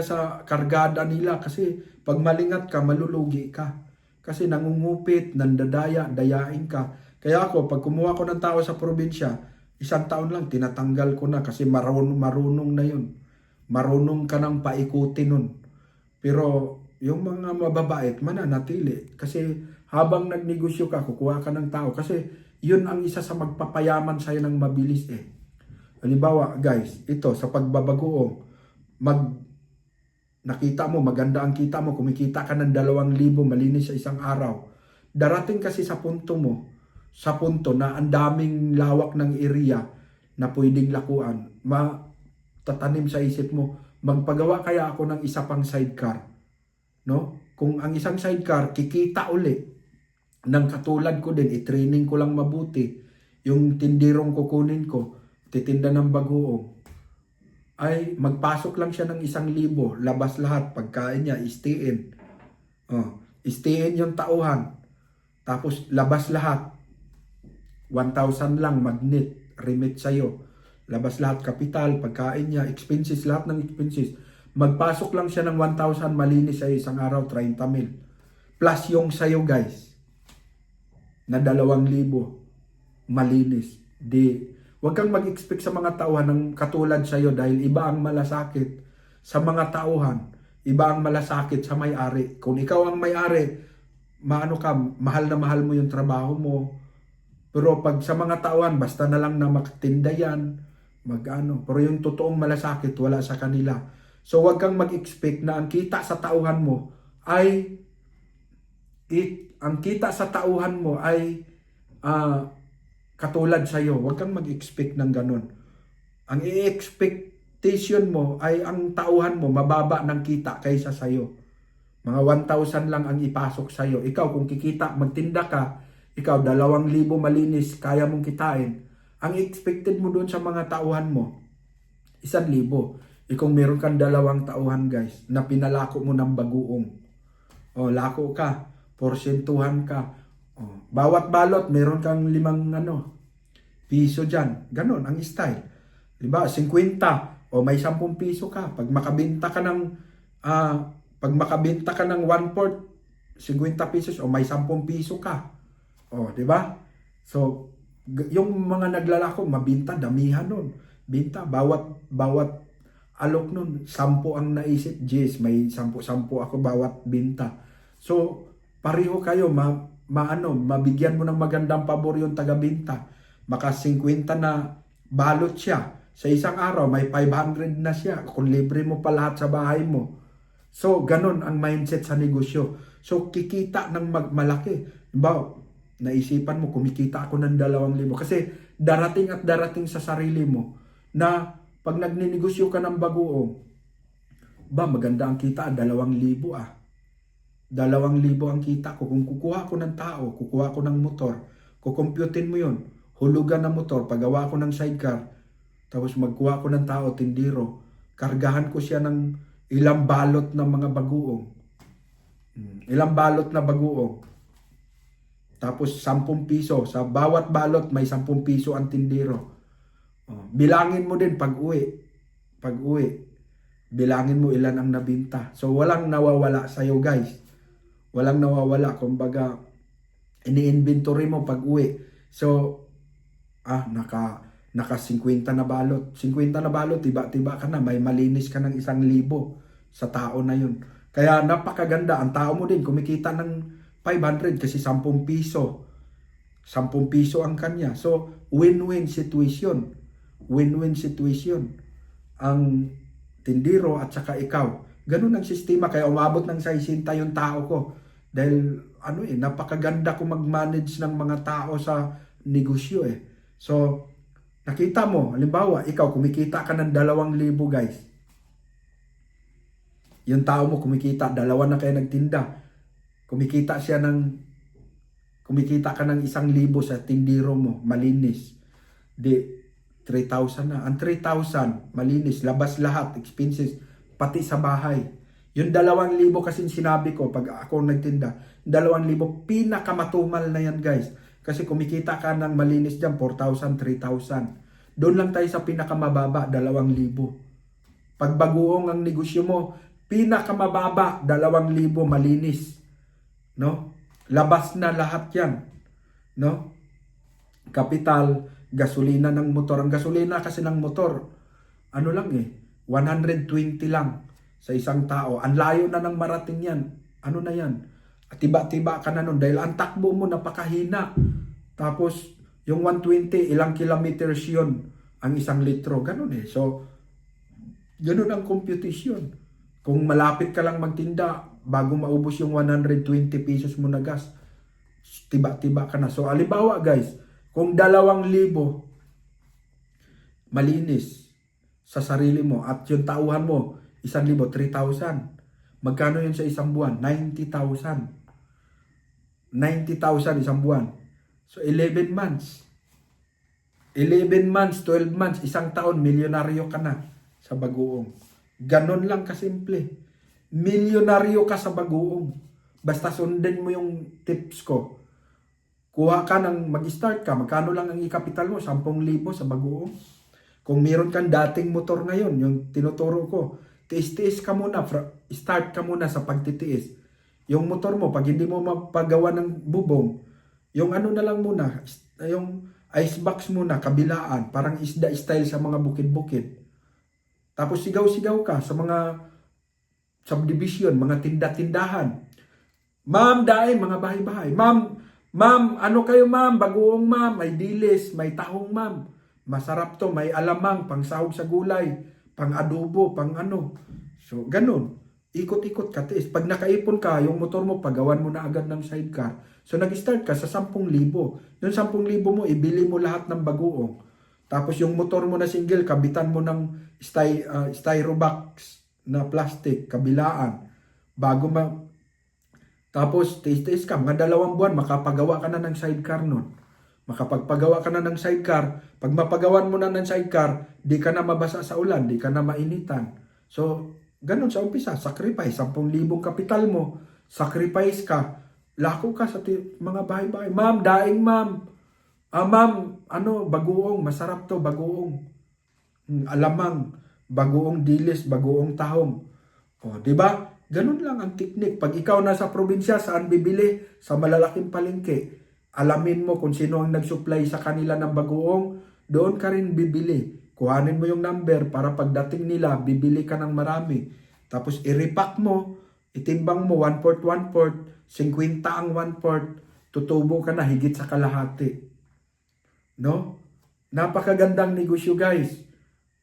sa kargada nila. Kasi pag malingat ka, malulugi ka. Kasi nangungupit, nandadaya, dayain ka. Kaya ako, pag kumuha ko ng tao sa probinsya, 1 taon lang, tinatanggal ko na kasi marunong na yun. Marunong ka nang paikutin nun. Pero yung mga mababait, mananatili. Kasi habang nagnegosyo ka, kukuha ka ng tao. Kasi yun ang isa sa magpapayaman sa'yo ng mabilis Halimbawa, guys, ito sa pagbabagoong, nakita mo, maganda ang kita mo, kumikita ka ng 2,000 malinis sa isang araw. Darating kasi sa punto na ang daming lawak ng area na pwedeng lakuan. Tatanim sa isip mo, magpagawa kaya ako ng isa pang sidecar. No? Kung ang isang sidecar, kikita uli ng katulad ko din, i-training ko lang mabuti. Yung tindirong kukunin ko, titinda ng bagoong, ay magpasok lang siya ng 1,000, labas lahat, pagkain niya, istein. Istein yung tauhan. Tapos labas lahat. 1,000 lang, magnet, remit sa'yo. Labas lahat, kapital, pagkain niya, expenses, lahat ng expenses. Magpasok lang siya ng 1,000 malinis sa isang araw, 30,000. Plus yung sayo guys, na 2,000 malinis. Huwag kang mag-expect sa mga tauhan ng katulad sa'yo dahil iba ang malasakit sa mga tauhan. Iba ang malasakit sa may-ari. Kung ikaw ang may-ari, mahal na mahal mo yung trabaho mo. Pero pag sa mga tauhan, basta na lang na makatinda yan, pero yung totoong malasakit, wala sa kanila. So huwag kang mag-expect na ang kita sa tauhan mo ay katulad sa'yo. Huwag kang mag-expect ng ganun. Ang i-expectation mo ay ang tauhan mo mababa ng kita kaysa sa'yo. Mga 1,000 lang ang ipasok sa'yo. Ikaw kung kikita, magtinda ka, ikaw 2,000 malinis, kaya mong kitain. Ang expected mo doon sa mga tauhan mo, 1,000. Kung meron kang 2 tauhan guys, na pinalako mo ng bagoong. Lako ka, porsentuhan ka. Bawat balot, meron kang 5 piso dyan. Ganon ang style. Diba? 50, may 10 piso ka. Pag makabenta ka ng 1/4, 50 pesos, may 10 piso ka. Diba? So, yung mga naglalako, mabinta, damihan nun. Binta, bawat alok nun, 10 ang naisip, Jess, may 10 ako bawat binta. So, pareho kayo, mabigyan mo ng magandang pabor yung taga-binta. Maka 50 na balot siya. Sa isang araw, may 500 na siya. Kung libre mo pa lahat sa bahay mo. So, ganun ang mindset sa negosyo. So, kikita ng malaki. Diba, naisipan mo, kumikita ako ng 2,000. Kasi darating at darating sa sarili mo na pag nagninegosyo ka ng bagoong, maganda ang kita, 2,000 ah. 2,000 ang kita ko. Kung kukuha ko ng tao, kukuha ko ng motor, kukomputin mo yun, hulugan ng motor, paggawa ko ng sidecar, tapos magkuha ko ng tao, tindiro, kargahan ko siya ng ilang balot ng mga bagoong. Ilang balot na bagoong. Tapos 10 piso. Sa bawat balot may 10 piso ang tindiro. Bilangin mo din pag uwi. Pag uwi, bilangin mo ilan ang nabinta. So walang nawawala sa'yo guys. Walang nawawala. Kumbaga, ini-inventory mo pag uwi. So, naka 50 na balot. 50 na balot, tiba-tiba ka na. May malinis ka ng 1,000 sa tao na yun. Kaya napakaganda. Ang tao mo din kumikita ng 500 kasi 10 piso. 10 piso ang kanya. So, win-win situation. Win-win situation. Ang tindiro at saka ikaw. Ganun ang sistema. Kaya umabot ng 60 yung tao ko. Dahil, napakaganda ko mag-manage ng mga tao sa negosyo eh. So, nakita mo, halimbawa, ikaw kumikita ka ng 2,000 guys. Yung tao mo kumikita, 2 na kayo nagtinda. Kumikita ka ng 1,000 sa tindiro mo, malinis. Di, 3,000 na. Ang 3,000, malinis, labas lahat, expenses, pati sa bahay. Yung 2,000 kasi sinabi ko, pag ako nagtinda, 2,000, pinakamatumal na yan guys. Kasi kumikita ka ng malinis dyan, 4,000, 3,000. Doon lang tayo sa pinakamababa, 2,000. Pag bagoong ang negosyo mo, pinakamababa, 2,000 malinis. No? Labas na lahat yan. No? Kapital, gasolina ng motor. Ang gasolina kasi ng motor, 120 lang sa isang tao. Ang layo na ng marating yan. Ano na yan? At tiba-tiba ka na nun dahil ang takbo mo napakahina. Tapos, yung 120, ilang kilometers yun ang 1 litro. Ganun eh. So, ganun ang computation. Kung malapit ka lang magtinda, bago maubos yung 120 pesos mo na gas, tiba-tiba ka na. So, alibawa guys, kung 2,000 malinis sa sarili mo at yung tauhan mo, 1,000, 3,000. Magkano yun sa isang buwan? 90,000. 90,000 isang buwan. So, 11 months. 11 months, 12 months, isang taon, milyonaryo ka na sa bagoong. Ganon lang kasimple. Milyonaryo ka sa bagoong. Basta sundin mo yung tips ko. Kuha ka mag-start ka. Magkano lang ang ikapital mo? 10,000 sa bagoong. Kung meron kang dating motor ngayon, yung tinuturo ko, tiis-tiis ka muna. Start ka muna sa pagtitiis. Yung motor mo, pag hindi mo mapagawa ng bubong, yung na lang muna, yung icebox muna, kabilaan, parang isda style sa mga bukid-bukid. Tapos sigaw-sigaw ka sa mga subdivision, mga tinda-tindahan. Ma'am, dahil mga bahay-bahay. Ma'am, ano kayo ma'am? Bagoong ma'am, may dilis, may tahong ma'am. Masarap to, may alamang, pang sahog sa gulay, pang adobo, pang ano. So, ganun. Ikot-ikot ka, tiis. Pag nakaipon ka, yung motor mo, pagawan mo na agad ng sidecar. So, nag-start ka sa 10,000. Yung 10,000 mo, ibili mo lahat ng bagoong. Tapos yung motor mo na single, kabitan mo ng styrobox na plastic, kabilaan. Tapos, tiis-tiis ka, mga 2 buwan, makapagawa ka na ng sidecar nun. Makapagpagawa ka na ng sidecar, pag mapagawan mo na ng sidecar, di ka na mabasa sa ulan, di ka na mainitan. So, ganun sa umpisa, sacrifice, 10,000 kapital mo, sacrifice ka, lako ka sa mga bahay-bahay. Ma'am, daing ma'am. Ma'am, bagoong, masarap to, bagoong. Alamang, bagoong dilis, bagoong tahong. O, di ba? Ganun lang ang teknik. Pag ikaw nasa probinsya, saan bibili? Sa malalaking palengke. Alamin mo kung sino ang nag-supply sa kanila ng bagoong, doon ka rin bibili. kuhanin mo yung number para pagdating nila, bibili ka ng marami. Tapos i-repack mo, itimbang mo 1/4, 50 ang 1/4, tutubo ka na higit sa kalahati. No? Napakagandang negosyo guys.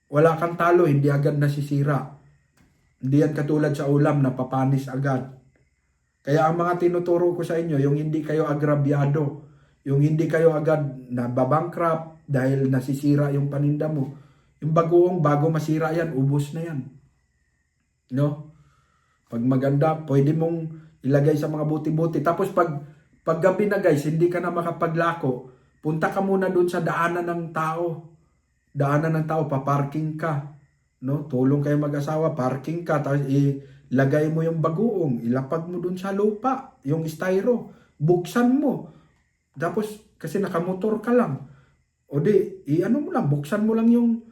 Wala kang talo, hindi agad nasisira. Hindi yan katulad sa ulam na papanis agad. Kaya ang mga tinuturo ko sa inyo, yung hindi kayo agrabyado, yung hindi kayo agad nababankrupt dahil nasisira yung paninda mo. Yung bagoong, bago masira yan, ubos na yan. No? Pag maganda, pwede mong ilagay sa mga buti-buti. Tapos pag gabi na guys, hindi ka na makapaglako, punta ka muna dun sa daanan ng tao. Daanan ng tao, paparking ka. No? Tulong kayo mag-asawa, parking ka, tapos ilagay mo yung bagoong, ilapag mo dun sa lupa, yung styro, buksan mo. Tapos, kasi nakamotor ka lang. O di, ano mo lang, buksan mo lang yung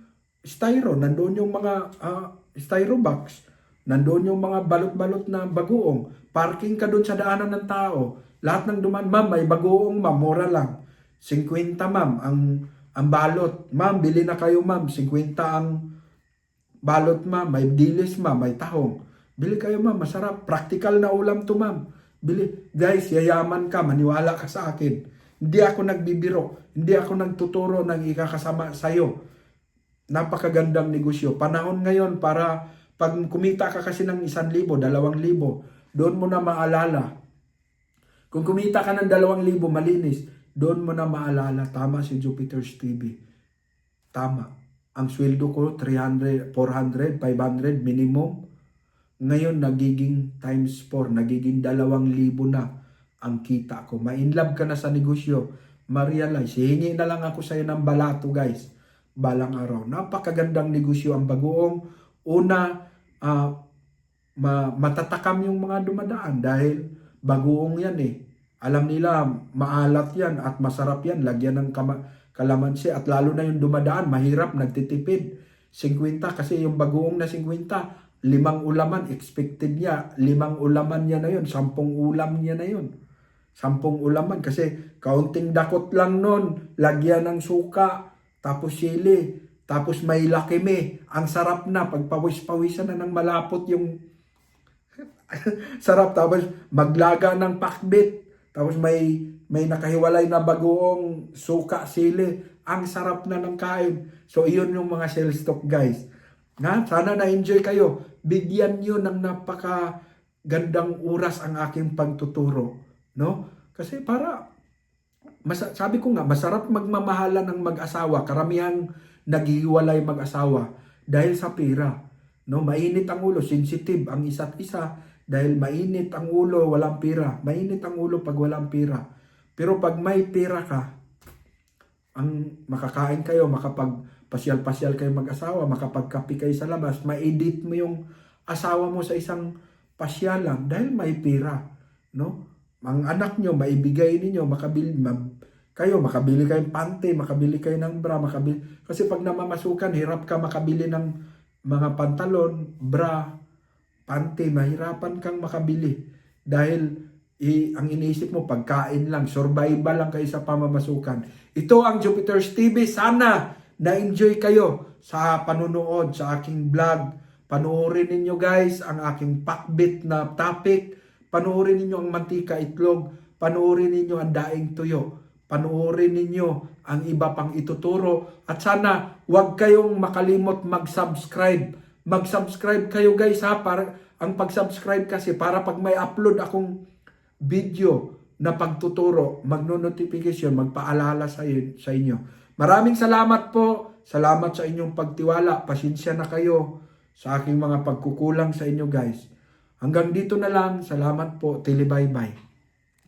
styro, nandoon yung mga styro box, nandoon yung mga balot-balot na bagoong, parking ka dun sa daanan ng tao, lahat ng duman, ma'am, may bagoong ma'am, mura lang, 50 ma'am, ang balot, ma'am, bili na kayo ma'am, 50 ang balot ma'am, may dilis ma'am, may tahong, bili kayo ma'am, masarap, practical na ulam to ma'am, bili, guys, yayaman ka, maniwala ka sa akin, hindi ako nagbibiro, hindi ako nagtuturo ng ikakasama sa'yo. Napakagandang negosyo. Panahon ngayon para pag kumita ka kasi ng 1,000, 2,000, doon mo na maalala. Kung kumita ka ng 2,000 malinis, doon mo na maalala. Tama si Jupiter's TV. Tama. Ang sweldo ko 300, 400, 500 minimum. Ngayon nagiging times 4, nagiging 2,000 na ang kita ko. Ma-inlove ka na sa negosyo. Ma-realize, hihingi na lang ako sa'yo ng balato guys. Balang araw. Napakagandang negosyo ang bagoong. Una, matatakam yung mga dumadaan dahil bagoong yan eh. Alam nila, maalat yan at masarap yan. Lagyan ng kalamansi at lalo na yung dumadaan, mahirap, nagtitipid. 50 kasi yung bagoong na 50, 5 ulaman, expected niya. 5 ulaman niya na yun, 10 ulam niya na yun. 10 ulaman kasi kaunting dakot lang nun, lagyan ng suka, tapos sili, tapos may lakime. Ang sarap na, pagpawis-pawisan na ng malapot yung sarap. Tapos maglaga ng pakbit, tapos may nakahiwalay na bagoong suka, sili. Ang sarap na ng kain. So iyon yung mga sales talk guys. Sana na-enjoy kayo. Bigyan nyo ng napakagandang oras ang aking pagtuturo. No? Kasi para, sabi ko nga, masarap magmamahala ng mag-asawa. Karamihang naghihiwalay mag-asawa dahil sa pera. No? Mainit ang ulo, sensitive ang isa't isa dahil mainit ang ulo, walang pera. Mainit ang ulo pag walang pera. Pero pag may pera ka, ang makakain kayo, makapagpasyal-pasyal kayo mag-asawa, makapagkape kayo sa labas, ma-edit mo yung asawa mo sa isang pasyalan dahil may pera. No? Ang anak nyo, maibigay ninyo, makabili kayong pante, makabili kayo ng bra, kasi pag namamasukan, hirap ka makabili ng mga pantalon, bra, pante, mahirapan kang makabili. Dahil ang iniisip mo, pagkain lang, survival lang kayo sa pamamasukan. Ito ang Jupiter's TV. Sana na-enjoy kayo sa panunood sa aking vlog. Panoorin ninyo guys ang aking pakbit na topic. Panoorin ninyo ang mantika itlog, panoorin ninyo ang daing tuyo, panoorin ninyo ang iba pang ituturo, at sana huwag kayong makalimot mag-subscribe. Mag-subscribe kayo guys ha, para ang pag-subscribe kasi para pag may upload akong video na pagtuturo, magno-notification, magpaalala sa inyo. Maraming salamat po. Salamat sa inyong pagtiwala. Pasensya na kayo sa aking mga pagkukulang sa inyo guys. Hanggang dito na lang. Salamat po. Bye-bye.